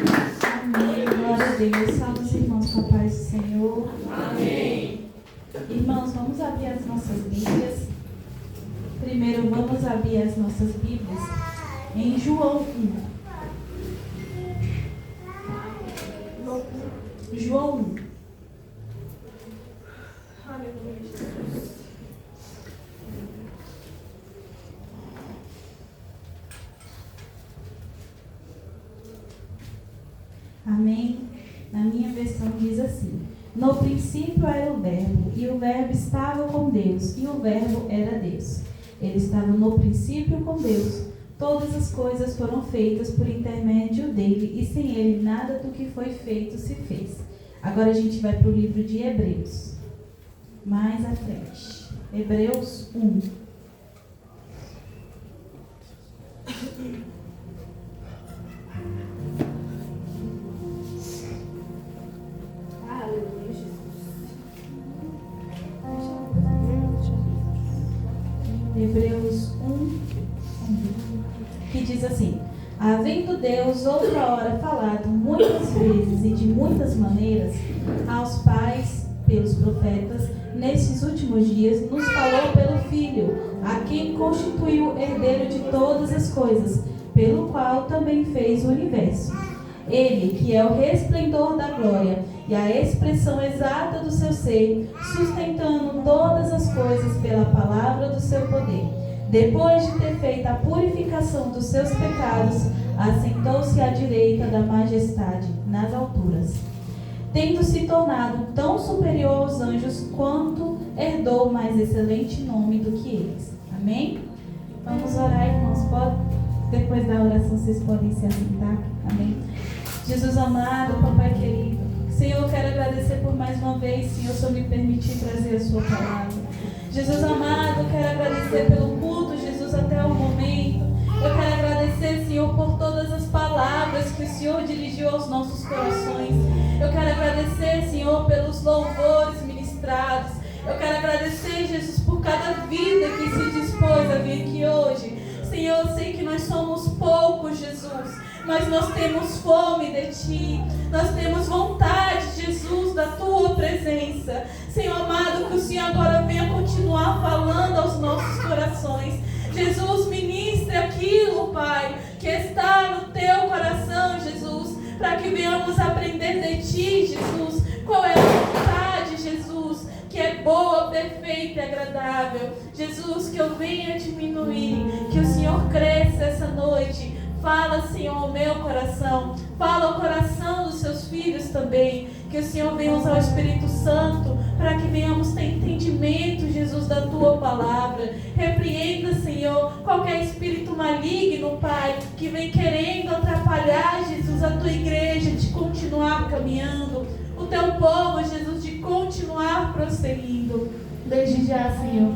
Amém. Glória a Deus. Salve os irmãos com a paz do Senhor. Amém. Irmãos, vamos abrir as nossas Bíblias. Primeiro, vamos abrir as nossas Bíblias em João 1. João 1. Amém? Na minha versão diz assim: no princípio era o Verbo, e o Verbo estava com Deus, e o Verbo era Deus. Ele estava no princípio com Deus. Todas as coisas foram feitas por intermédio dele, e sem ele nada do que foi feito se fez. Agora a gente vai para o livro de Hebreus. Mais à frente. Hebreus 1. Hebreus 1, que diz assim: havendo Deus outra hora falado muitas vezes e de muitas maneiras aos pais pelos profetas, nesses últimos dias nos falou pelo Filho, a quem constituiu herdeiro de todas as coisas, pelo qual também fez o universo. Ele, que é o resplendor da glória e a expressão exata do seu ser, sustentando todas as coisas pela palavra do seu poder. Depois de ter feito a purificação dos seus pecados, assentou-se à direita da majestade, nas alturas. Tendo se tornado tão superior aos anjos, quanto herdou mais excelente nome do que eles. Amém? Vamos orar, irmãos. Depois da oração, vocês podem se assentar. Amém? Jesus amado, papai querido, Senhor, eu quero agradecer por mais uma vez, Senhor, se eu me permitir trazer a sua palavra. Jesus amado, eu quero agradecer pelo culto, Jesus, até o momento. Eu quero agradecer, Senhor, por todas as palavras que o Senhor dirigiu aos nossos corações. Eu quero agradecer, Senhor, pelos louvores ministrados. Eu quero agradecer, Jesus, por cada vida que se dispôs a vir aqui hoje. Senhor, eu sei que nós somos poucos, Jesus, mas nós temos fome de Ti. Nós temos vontade, Jesus, da Tua presença. Senhor amado, que o Senhor agora venha continuar falando aos nossos corações. Jesus, ministre aquilo, Pai, que está no Teu coração, Jesus, para que venhamos aprender de Ti, Jesus, qual é a vontade, Jesus, que é boa, perfeita e agradável. Jesus, que eu venha diminuir, que o Senhor cresça essa noite. Fala, Senhor, ao meu coração. Fala ao coração dos seus filhos também. Que o Senhor venha usar o Espírito Santo para que venhamos ter entendimento, Jesus, da Tua palavra. Repreenda, Senhor, qualquer espírito maligno, Pai, que vem querendo atrapalhar, Jesus, a Tua igreja de continuar caminhando. O Teu povo, Jesus, de continuar prosseguindo. Desde já, Senhor,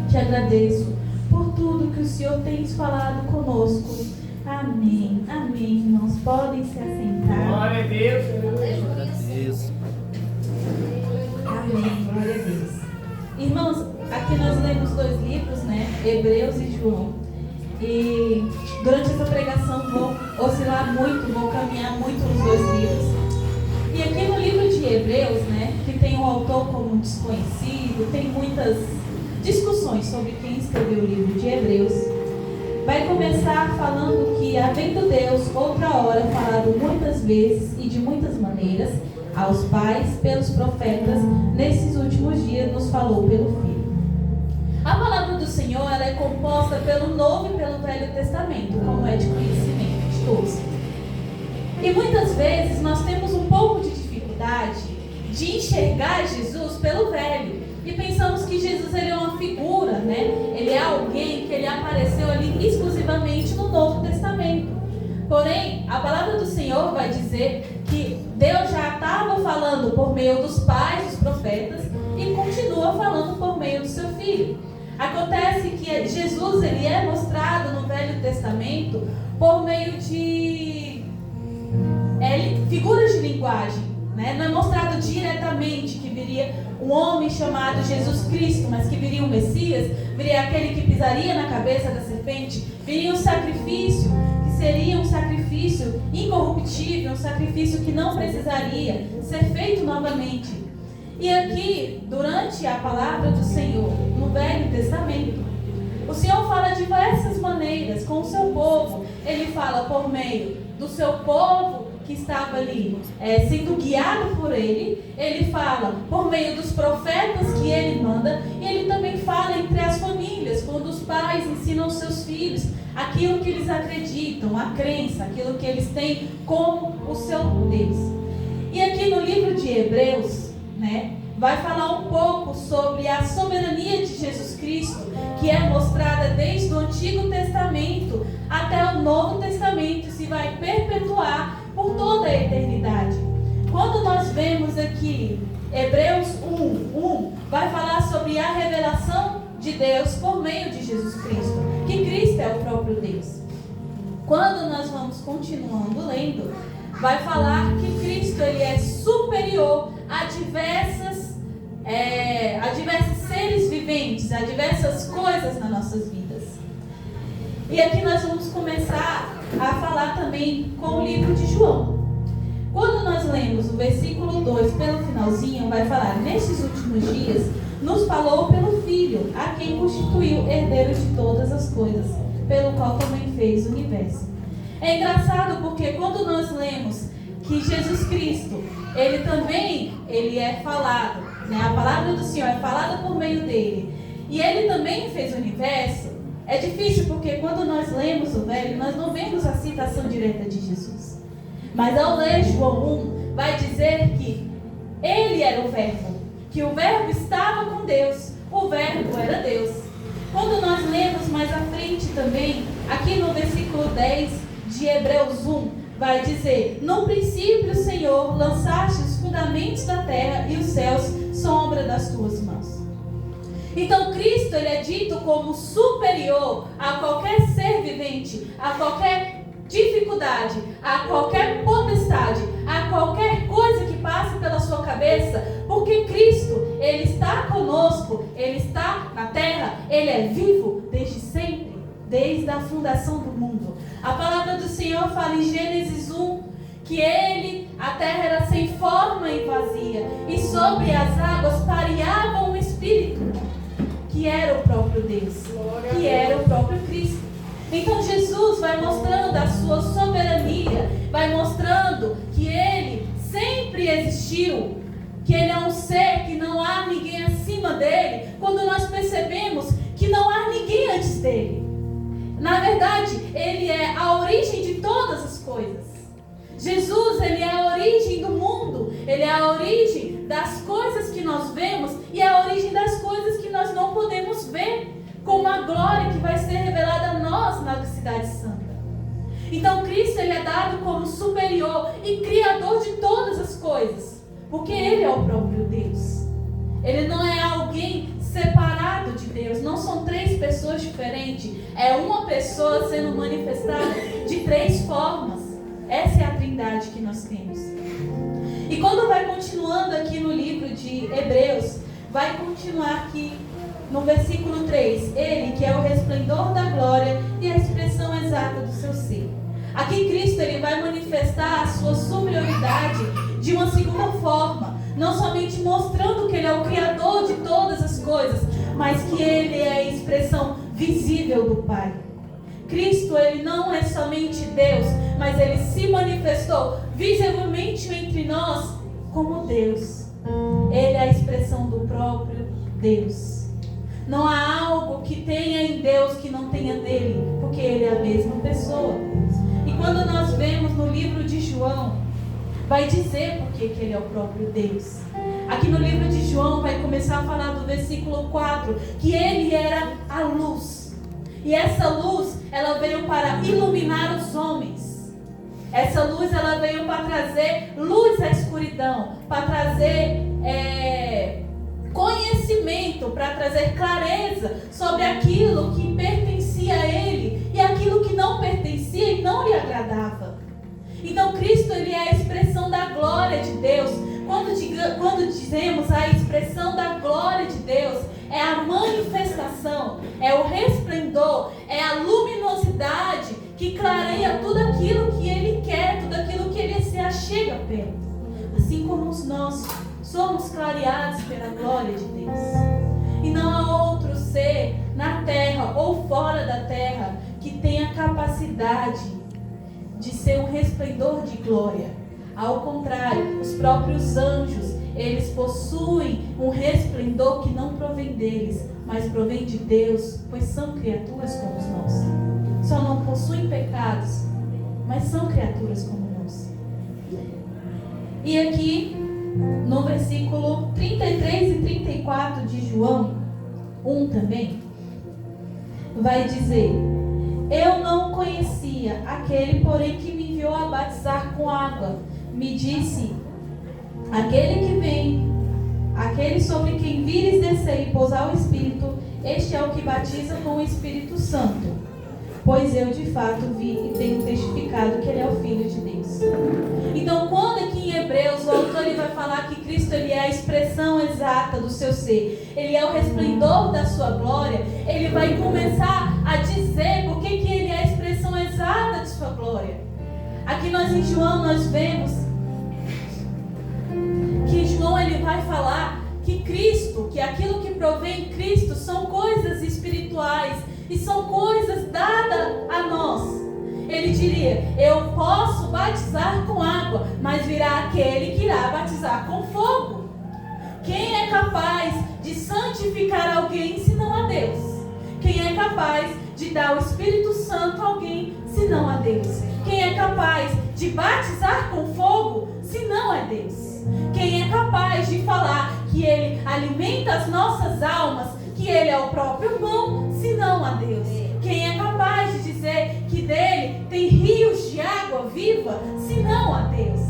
te agradeço por tudo que o Senhor tem falado conosco. Amém. Amém, irmãos. Podem se assentar. Glória a Deus. Glória a Deus. Amém. Glória a Deus. Irmãos, aqui nós lemos 2 livros, né? Hebreus e João. E durante essa pregação vou oscilar muito, vou caminhar muito nos 2 livros. E aqui no livro de Hebreus, né? Que tem um autor como desconhecido, tem muitas discussões sobre quem escreveu o livro de Hebreus. Vai começar falando que, havendo Deus outra hora falado muitas vezes e de muitas maneiras aos pais pelos profetas, nesses últimos dias nos falou pelo Filho. A palavra do Senhor, ela é composta pelo Novo e pelo Velho Testamento, como é de conhecimento de todos. E muitas vezes nós temos um pouco de dificuldade de enxergar Jesus pelo Velho. E pensamos que Jesus, ele é uma figura, né? Ele é alguém que ele apareceu ali exclusivamente no Novo Testamento. Porém, a palavra do Senhor vai dizer que Deus já estava falando por meio dos pais, dos profetas, e continua falando por meio do seu Filho. Acontece que Jesus, ele é mostrado no Velho Testamento por meio de figuras de linguagem, né? Não é mostrado diretamente que viria um homem chamado Jesus Cristo, mas que viria o Messias, viria aquele que pisaria na cabeça da serpente, viria um sacrifício, que seria um sacrifício incorruptível, um sacrifício que não precisaria ser feito novamente. E aqui, durante a palavra do Senhor, no Velho Testamento, o Senhor fala de diversas maneiras com o seu povo. Ele fala por meio do seu povo que estava ali sendo guiado por ele. Ele fala por meio dos profetas que ele manda. E ele também fala entre as famílias, quando os pais ensinam os seus filhos aquilo que eles acreditam, a crença, aquilo que eles têm como o seu Deus. E aqui no livro de Hebreus, vai falar um pouco sobre a soberania de Jesus Cristo, que é mostrada desde o Antigo Testamento até o Novo Testamento e se vai perpetuar por toda a eternidade. Quando nós vemos aqui Hebreus 1:1, vai falar sobre a revelação de Deus por meio de Jesus Cristo, que Cristo é o próprio Deus. Quando nós vamos continuando lendo, vai falar que Cristo ele é superior a diversos seres viventes, a diversas coisas nas nossas vidas. E aqui nós vamos começar a falar também com o livro de João. Quando nós lemos o versículo 2 pelo finalzinho, vai falar: nestes últimos dias nos falou pelo Filho, a quem constituiu herdeiros de todas as coisas, pelo qual também fez o universo. É engraçado porque quando nós lemos que Jesus Cristo, ele é falado, a palavra do Senhor é falada por meio dele, e ele também fez o universo. É difícil porque quando nós lemos o Velho, nós não vemos a citação direta de Jesus. Mas ao ler João 1, vai dizer que ele era o Verbo, que o Verbo estava com Deus, o Verbo era Deus. Quando nós lemos mais à frente também, aqui no versículo 10 de Hebreus 1, vai dizer: no princípio, Senhor, lançaste os fundamentos da terra e os céus, sombra das tuas mãos. Então Cristo ele é dito como superior a qualquer ser vivente, a qualquer dificuldade, a qualquer potestade, a qualquer coisa que passe pela sua cabeça, porque Cristo, ele está conosco, ele está na terra, ele é vivo desde sempre, desde a fundação do mundo. A palavra do Senhor fala em Gênesis 1 que a terra era sem forma e vazia, e sobre as águas pairava um Espírito, que era o próprio Deus, que era o próprio Cristo. Então Jesus vai mostrando a sua soberania, vai mostrando que ele sempre existiu, que ele é um ser que não há ninguém acima dele, quando nós percebemos que não há ninguém antes dele. Na verdade, ele é a origem de todas as coisas. Jesus, ele é a origem do mundo, ele é a origem das coisas que nós vemos e é a origem das coisas que nós não podemos ver, como a glória que vai ser revelada a nós na cidade santa. Então Cristo ele é dado como superior e criador de todas as coisas, porque ele é o próprio Deus. Ele não é alguém separado de Deus, não são três pessoas diferentes, é uma pessoa sendo manifestada de três formas. Essa é a trindade que nós temos. E quando vai continuando aqui no livro de Hebreus, vai continuar aqui no versículo 3, ele que é o resplendor da glória e a expressão exata do seu ser. Aqui Cristo ele vai manifestar a sua superioridade de uma segunda forma, não somente mostrando que ele é o criador de todas as coisas, mas que ele é a expressão visível do Pai. Cristo ele não é somente Deus, mas ele se manifestou visivelmente entre nós como Deus. Ele é a expressão do próprio Deus. Não há algo que tenha em Deus que não tenha nele, porque ele é a mesma pessoa. E quando nós vemos no livro de João, vai dizer porque que ele é o próprio Deus. Aqui no livro de João vai começar a falar do versículo 4, que ele era a luz. E essa luz, ela veio para iluminar os homens. Essa luz, ela veio para trazer luz à escuridão, para trazer conhecimento, para trazer clareza sobre aquilo que pertencia a ele e aquilo que não pertencia e não lhe agradava. Então Cristo ele é a expressão da glória de Deus. Quando dizemos a expressão da glória de Deus, é a manifestação, é o resplendor, é a luminosidade que clareia tudo aquilo que ele quer, tudo aquilo que ele se perto. Assim como nós somos clareados pela glória de Deus. E não há outro ser na terra ou fora da terra que tenha capacidade de ser um resplendor de glória. Ao contrário, os próprios anjos, eles possuem um resplendor que não provém deles, mas provém de Deus, pois são criaturas como nós. Só não possuem pecados, mas são criaturas como nós. E aqui, no versículo 33 e 34 de João 1 também, vai dizer: eu não conhecia aquele, porém, que me enviou a batizar com água. Me disse: aquele que vem, aquele sobre quem vires descer e pousar o Espírito, este é o que batiza com o Espírito Santo. Pois eu de fato vi e tenho testificado que ele é o Filho de Deus. Então, quando aqui em Hebreus o autor ele vai falar que Cristo ele é a expressão exata do seu ser, ele é o resplendor da sua glória, ele vai começar a dizer por que ele é a expressão exata de sua glória. Aqui nós em João nós vemos que João ele vai falar que Cristo, que aquilo que provém Cristo são coisas espirituais e são coisas dadas a nós. Ele diria: eu posso batizar com água, mas virá aquele que irá batizar com fogo. Quem é capaz de santificar alguém senão a Deus? Quem é capaz de dar o Espírito Santo a alguém senão a Deus? Quem é capaz de batizar com fogo senão é Deus? Quem é capaz de falar que Ele alimenta as nossas almas, que Ele é o próprio pão, senão a Deus? Quem é capaz de dizer que dele tem rios de água viva, senão a Deus?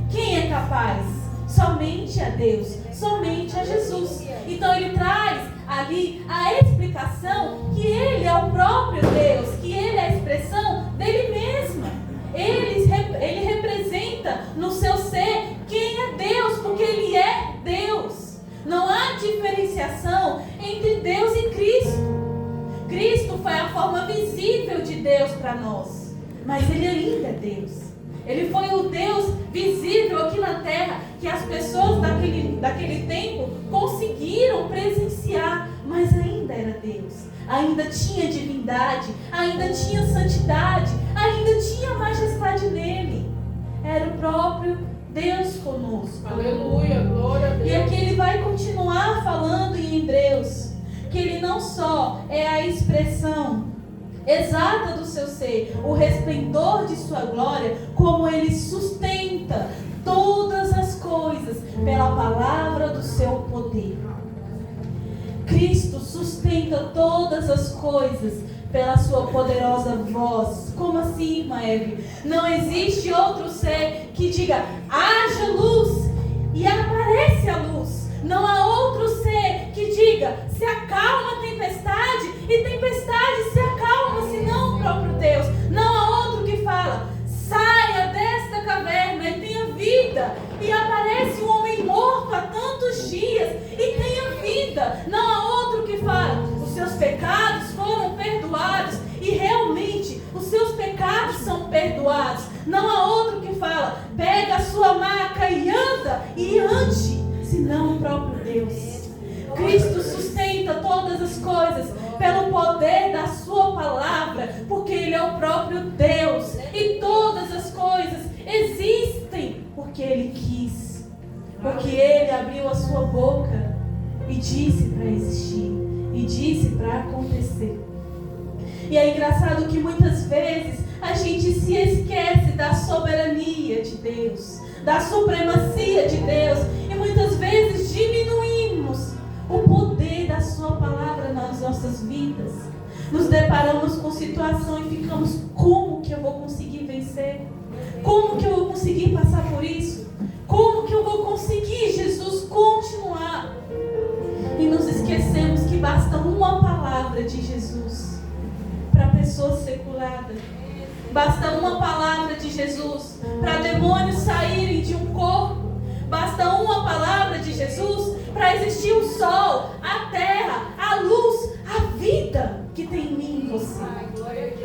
Quem é capaz? Somente a Deus, somente a Jesus. Então ele traz ali a explicação que Ele é o próprio Deus, que Ele é a expressão dele mesmo. Ele representa no seu ser quem é Deus, porque Ele é Deus. Não há diferenciação entre Deus e Cristo. Cristo foi a forma visível de Deus para nós, mas Ele ainda é Deus. Ele foi o Deus visível aqui na terra, que as pessoas daquele tempo conseguiram presenciar, mas ainda era Deus. Ainda tinha divindade, ainda tinha santidade, ainda tinha majestade nele. Era o próprio Deus conosco. Aleluia, glória a Deus. E aqui ele vai continuar falando em Hebreus, que ele não só é a expressão exata do seu ser, o resplendor de sua glória, como ele sustenta todas as coisas pela palavra do seu poder. Cristo sustenta todas as coisas pela sua poderosa voz. Como assim, irmã Eve? Não existe outro ser que diga: haja luz, e aparece a luz. Não há outro ser que diga: se acalma a tempestade, e tempestade se acalma, senão o próprio Deus. Não há outro que fala: saia desta caverna e tenha vida, e aparece um homem morto há tantos dias e tenha vida. Não há outro que fala: os seus pecados foram perdoados, e realmente os seus pecados são perdoados. Não há outro que fala: pega a sua maca e anda, e ande, senão o próprio Deus. Cristo sustenta todas as coisas pelo poder da sua palavra, porque Ele é o próprio Deus, e todas as coisas existem porque Ele quis, porque Ele abriu a sua boca e disse para existir, e disse para acontecer. E é engraçado que muitas vezes a gente se esquece da soberania de Deus, da supremacia de Deus, e muitas vezes diminuímos o poder da sua palavra nas nossas vidas. Nos deparamos com situações e ficamos: como que eu vou conseguir vencer? Como que eu vou conseguir passar por isso? Como que eu vou conseguir, Jesus, continuar? E nos esquecemos que basta uma palavra de Jesus para a pessoa ser curada. Basta uma palavra de Jesus para demônios saírem de um corpo. Basta uma palavra de Jesus para existir o sol, a terra, a luz, a vida que tem em mim e você,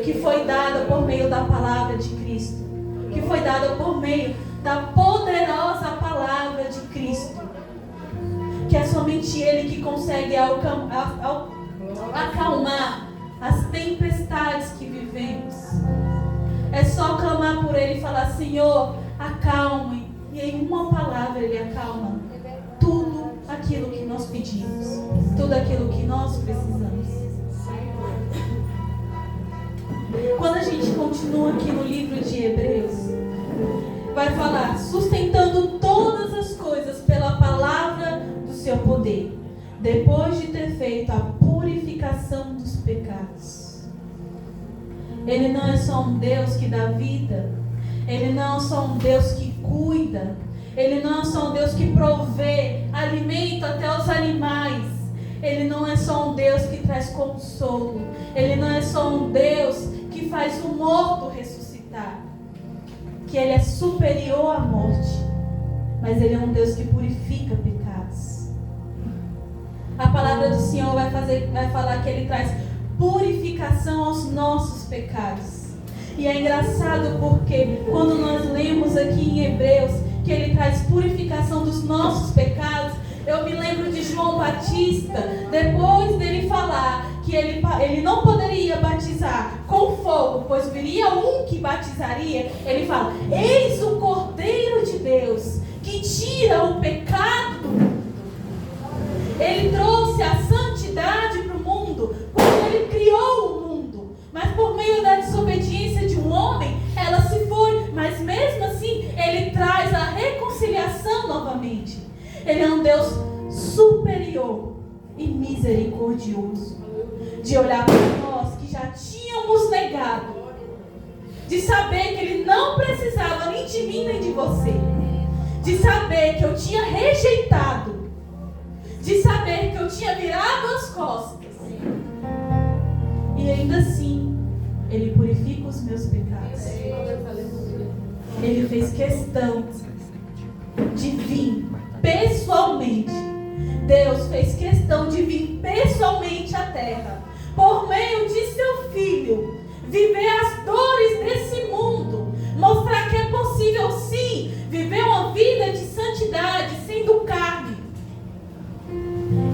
que foi dada por meio da palavra de Cristo, que foi dada por meio da poderosa palavra de Cristo, que é somente Ele que consegue acalmar as tempestades que vivemos. É só clamar por Ele e falar: Senhor, acalme. E em uma palavra Ele acalma tudo aquilo que nós pedimos, tudo aquilo que nós precisamos. Quando a gente continua aqui no livro de Hebreus, vai falar: sustentando todas as coisas pela palavra do seu poder, depois de ter feito a purificação dos pecados. Ele não é só um Deus que dá vida, Ele não é só um Deus que cuida, Ele não é só um Deus que provê alimento até os animais, Ele não é só um Deus que traz consolo, Ele não é só um Deus que faz o morto ressuscitar, que Ele é superior à morte, mas Ele é um Deus que purifica pecados. A palavra do Senhor vai falar que Ele traz purificação aos nossos pecados. E é engraçado porque quando nós lemos aqui em Hebreus que Ele traz purificação dos nossos pecados, eu me lembro de João Batista, depois dele falar que ele não poderia batizar com fogo, pois viria um que batizaria. Ele fala: eis o Cordeiro de Deus, que tira o pecado do mundo. Ele trouxe a santidade para o mundo, quando Ele criou o mundo. Mas por meio da desobediência de um homem, ela se foi. Mas mesmo assim, Ele traz a reconciliação novamente. Ele é um Deus superior e misericordioso, de olhar para nós que já tínhamos negado, de saber que Ele não precisava nem de mim nem de você, de saber que eu tinha rejeitado, de saber que eu tinha virado as costas, e ainda assim Ele purifica os meus pecados. Ele fez questão de vir pessoalmente. Deus fez questão de vir pessoalmente à terra, por meio de seu Filho, viver as dores desse mundo, mostrar que é possível sim viver uma vida de santidade, sendo carne.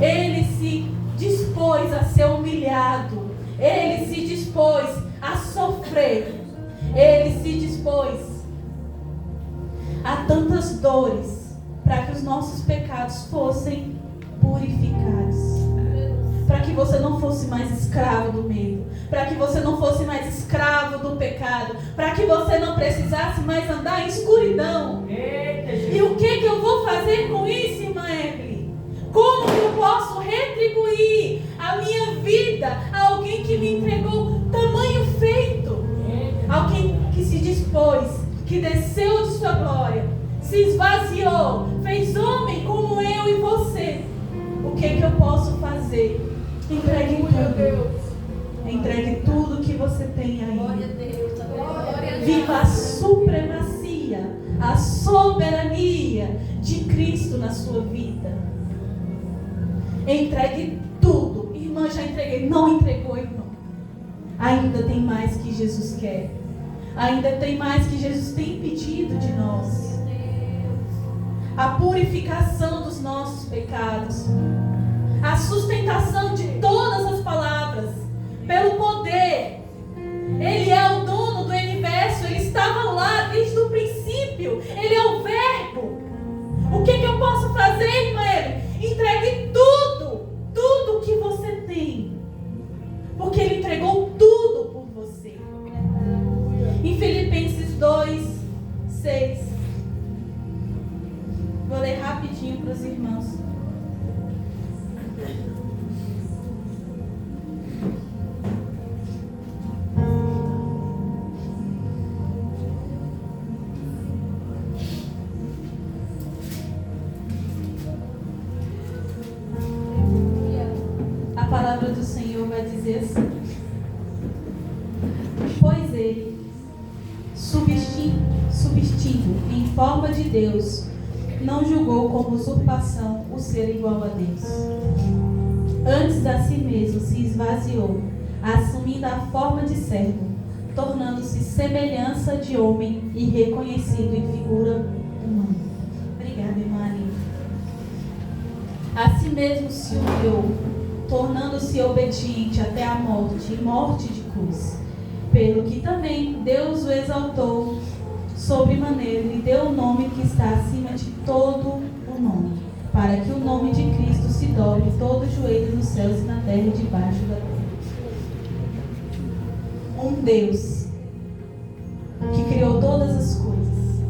Ele se dispôs a ser humilhado, Ele se dispôs a sofrer, Ele se dispôs a tantas dores, para que os nossos pecados fossem purificados, para que você não fosse mais escravo do medo, para que você não fosse mais escravo do pecado, para que você não precisasse mais andar em escuridão. E o que eu vou fazer com isso, irmã Evelyn? Como eu posso retribuir a minha vida a alguém que me entregou tamanho feito? Alguém que se dispôs, que desceu de sua glória, se esvaziou, fez homem como eu e você. O que eu posso fazer? Entregue tudo. Entregue tudo que você tem aí. Viva a supremacia, a soberania de Cristo na sua vida. Entregue tudo. Irmã, já entreguei. Não entregou, irmão. Ainda tem mais que Jesus quer. Ainda tem mais que Jesus tem pedido de nós. A purificação dos nossos pecados, a sustentação de todas as palavras, pelo poder. Ele é o dono do universo, Ele estava lá desde o princípio, Ele é o verbo. O que eu posso fazer, irmã? Entregue tudo, tudo que você tem, porque Ele entregou tudo por você. Em Filipenses 2:6, vou ler rapidinho para os irmãos. A palavra do Senhor vai dizer assim: pois Ele, subsistindo em forma de Deus, não julgou como usurpação o ser igual a Deus. Antes a si mesmo se esvaziou, assumindo a forma de servo, tornando-se semelhança de homem e reconhecido em figura humana. Obrigada, irmã Aline. Assim mesmo se humilhou, tornando-se obediente até a morte, e morte de cruz. Pelo que também Deus o exaltou sobremaneira, lhe deu o nome que está acima de todo o nome, para que o nome de Cristo se dobre todo o joelho nos céus e na terra e debaixo da terra. Um Deus que criou todas as coisas.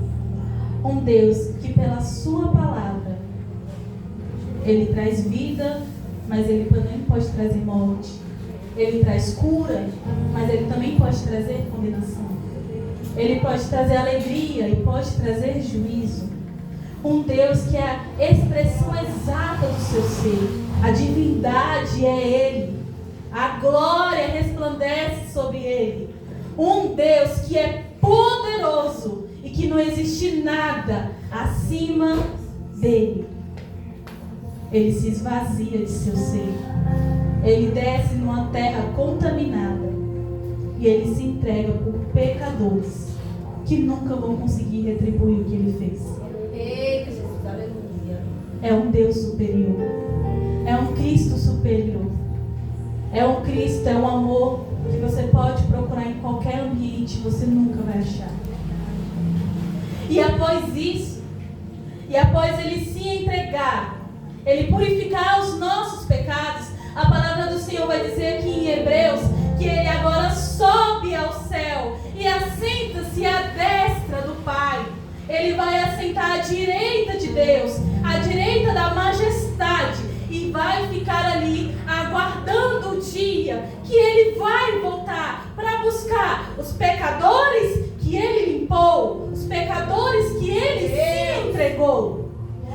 Um Deus que pela sua palavra Ele traz vida, mas Ele também pode trazer morte. Ele traz cura, mas Ele também pode trazer condenação. Ele pode trazer alegria e pode trazer juízo. Um Deus que é a expressão exata do seu ser. A divindade é Ele. A glória resplandece sobre Ele. Um Deus que é poderoso e que não existe nada acima dele. Ele se esvazia de seu ser. Ele desce numa terra contaminada e ele se entrega por pecadores que nunca vão conseguir retribuir o que ele fez. Eita, Jesus, aleluia. É um Deus superior. É um Cristo superior. É um Cristo, é um amor que você pode procurar em qualquer ambiente, você nunca vai achar. E após isso, e após ele se entregar, ele purificar os nossos pecados, a palavra do Senhor vai dizer aqui em Hebreus que ele agora sobe ao céu e assenta-se à destra do Pai. Ele vai assentar à direita de Deus, à direita da majestade, e vai ficar ali aguardando o dia que ele vai voltar para buscar os pecadores que ele limpou, os pecadores que ele se entregou.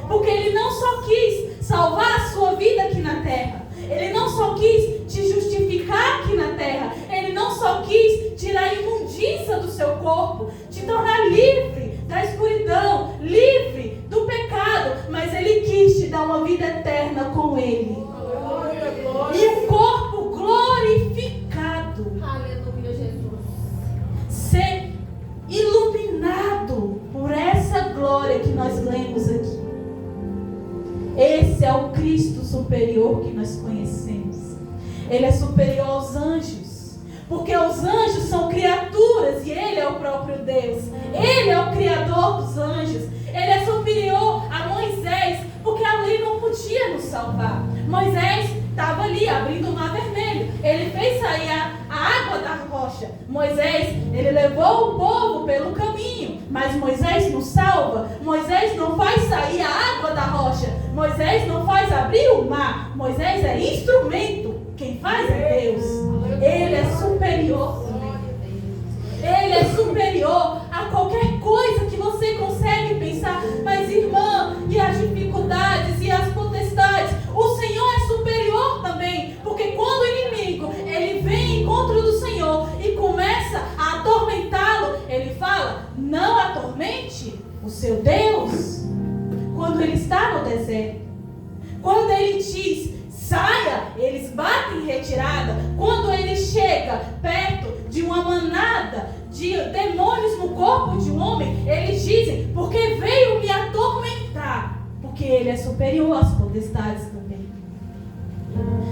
Porque ele não só quis salvar a sua vida aqui na terra, ele não só quis te justificar aqui na terra, ele não só quis tirar a imundícia do seu corpo, te tornar livre da escuridão, livre do pecado, mas ele quis te dar uma vida eterna com ele. E um corpo glorificado. Aleluia, Jesus. Ser iluminado por essa glória que nós lemos aqui. Esse é o Cristo superior que nós conhecemos. Ele é superior aos anjos, porque os anjos são criaturas e Ele é o próprio Deus. Ele é o Criador dos anjos. Ele é superior a Moisés, porque a lei não podia nos salvar. Moisés estava ali abrindo o mar vermelho. Ele fez sair a água da rocha. Moisés, ele levou o povo pelo caminho, mas Moisés não salva. Moisés não faz sair a água da rocha. Moisés não faz abrir o mar. Moisés é instrumento. Quem faz é Deus. Ele é superior. Ele é superior a qualquer coisa que você consegue pensar. Mas irmã, e as dificuldades e as potestades, o Senhor é superior também. Porque quando o inimigo ele vem em encontro do Senhor e começa a atormentá-lo, ele fala: não atormente o seu Deus. Quando ele está no deserto, quando ele diz: saia, eles batem em retirada. Quando ele chega perto de uma manada de demônios no corpo de um homem, eles dizem: porque veio me atormentar. Porque ele é superior às potestades também.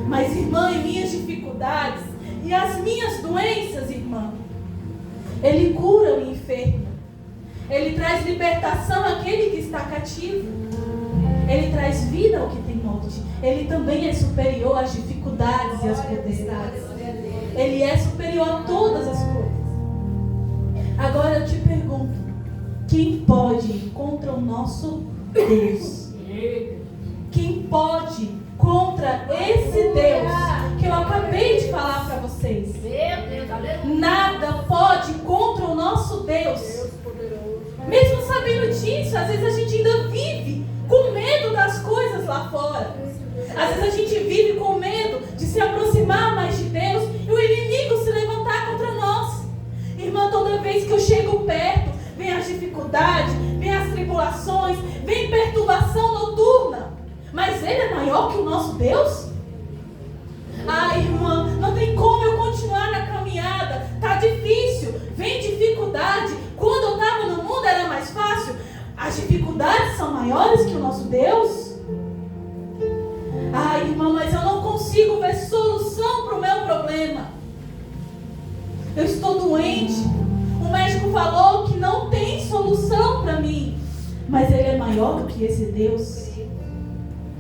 Mas irmã, e minhas dificuldades e as minhas doenças, irmã, ele cura o enfermo. Ele traz libertação àquele que está cativo. Ele traz vida ao que tem morte. Ele também é superior às dificuldades e às potestades. Ele é superior a todas as coisas. Agora eu te pergunto: quem pode ir contra o nosso Deus? Quem pode contra esse Deus que eu acabei de falar para vocês? Nada pode contra o nosso Deus. Mesmo sabendo disso, às vezes a gente ainda vive com medo das coisas lá fora. Às vezes a gente vive com medo de se aproximar mais de Deus e o inimigo se levantar contra nós. Irmã, toda vez que eu chego perto, vem as dificuldades, vem as tribulações, vem perturbação noturna. Mas Ele é maior que o nosso Deus? Ah, irmã, não tem como eu continuar na caminhada. Está difícil, vem dificuldade. Quando eu estava no mundo era mais fácil. As dificuldades são maiores que o nosso Deus? Ai, irmã, mas eu não consigo ver solução para o meu problema. Eu estou doente. O médico falou que não tem solução para mim. Mas Ele é maior do que esse Deus.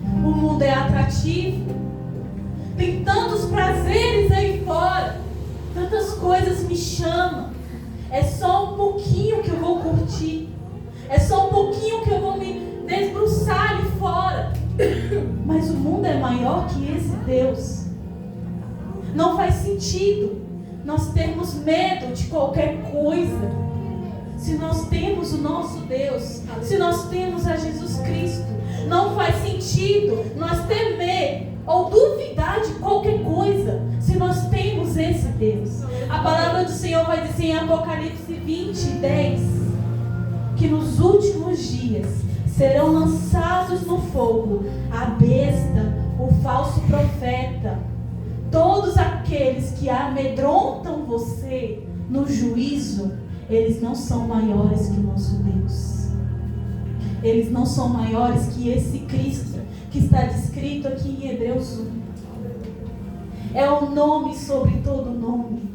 O mundo é atrativo. Tem tantos prazeres aí fora. Tantas coisas me chamam. É só um pouquinho que eu vou curtir. É só um pouquinho que eu vou me desbruçar ali fora. Mas o mundo é maior que esse Deus. Não faz sentido nós termos medo de qualquer coisa, se nós temos o nosso Deus, se nós temos a Jesus Cristo. Não faz sentido nós temer ou duvidar de qualquer coisa, se nós temos esse Deus. A palavra do Senhor vai dizer em Apocalipse 20:10 que nos últimos dias serão lançados no fogo a besta, o falso profeta, todos aqueles que amedrontam você no juízo. Eles não são maiores que o nosso Deus. Eles não são maiores que esse Cristo que está descrito aqui em Hebreus 1. É o nome sobre todo nome.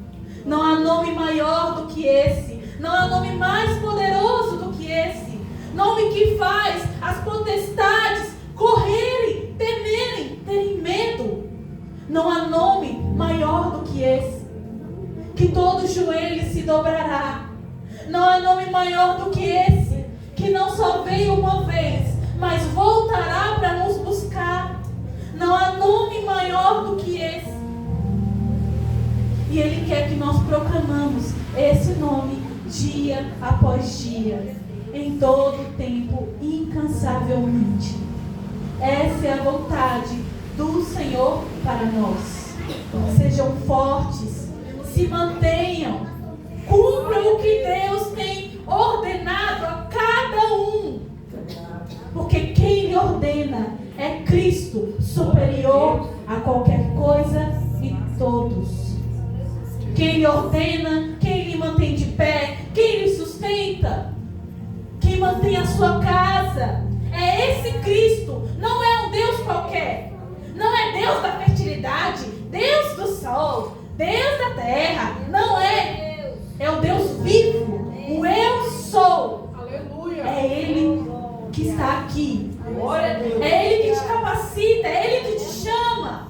Não há nome maior do que esse. Não há nome mais poderoso do que esse. Nome que faz as potestades correrem, temerem, terem medo. Não há nome maior do que esse. Que todo joelho se dobrará. Não há nome maior do que esse, que não só veio uma vez, mas voltará para nos buscar. Não há nome maior do que esse. E Ele quer que nós proclamamos esse nome dia após dia, em todo tempo, incansavelmente. Essa é a vontade do Senhor para nós. Sejam fortes, se mantenham, cumpram o que Deus tem ordenado a cada um. Porque quem lhe ordena é Cristo, superior a qualquer coisa e todos. Quem lhe ordena, quem lhe mantém de pé, quem lhe sustenta, quem mantém a sua casa, é esse Cristo. Não é um Deus qualquer. Não é Deus da fertilidade, Deus do sol, Deus da terra. Não é. É o Deus vivo, o eu sou. Aleluia. É Ele que está aqui. Glória a Deus. É Ele que te capacita, é Ele que te chama.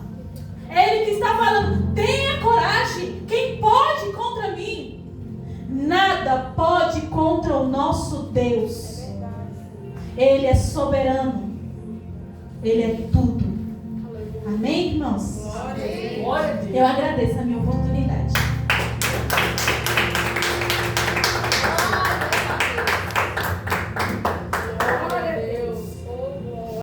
É Ele que está falando, tenha coragem. Quem pode contra mim? Nada pode contra o nosso Deus. Ele é soberano. Ele é tudo. Amém, irmãos? Glória a Deus. Eu agradeço a minha oportunidade.